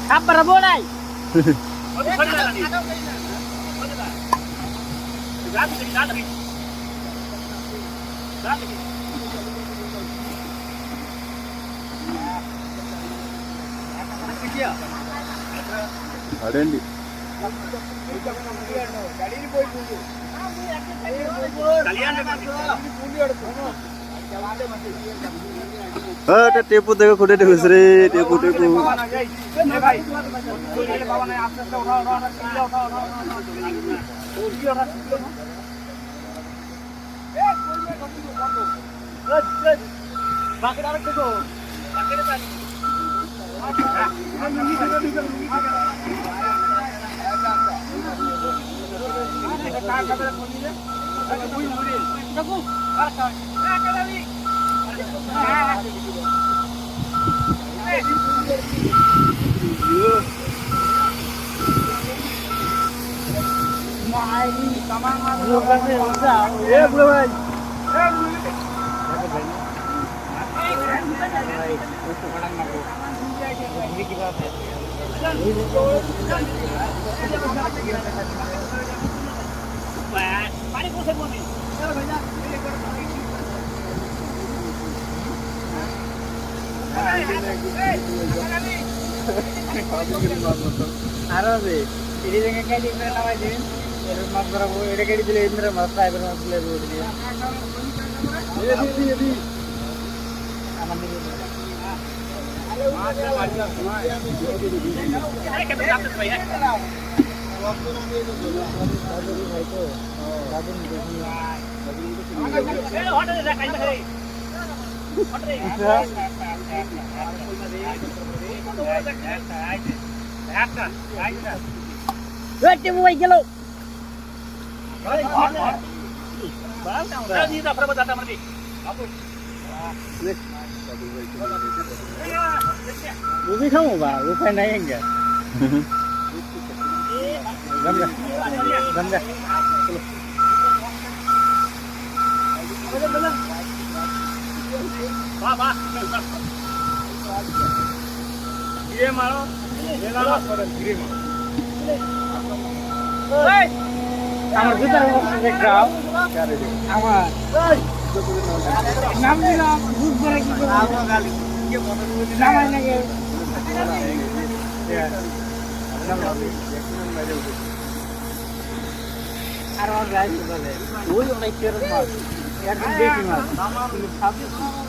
Kabar boleh. Ada ni. এটা টেপু দেখো খুঁটে ঢুকছে রে Tepu Tepu Arabe, ini dengan kayak di mana aja? Mas berapa? Ini kayak di sini Indra Mas saya berapa bulan dulu dia? Ini. Aman dulu. Berarti mau gelo. Ubi kamu ba, upai naik enggak? Gambar. Ba. Gire maro. আমার ভিতরে দেখরাও আমার নাম দিলাম দুধ করে কি করে আমার গালি কে মনে করে নামাই নাকি আর আর গাই বলে ওই অনেক কেরম মাছ একদম দেখি মাছ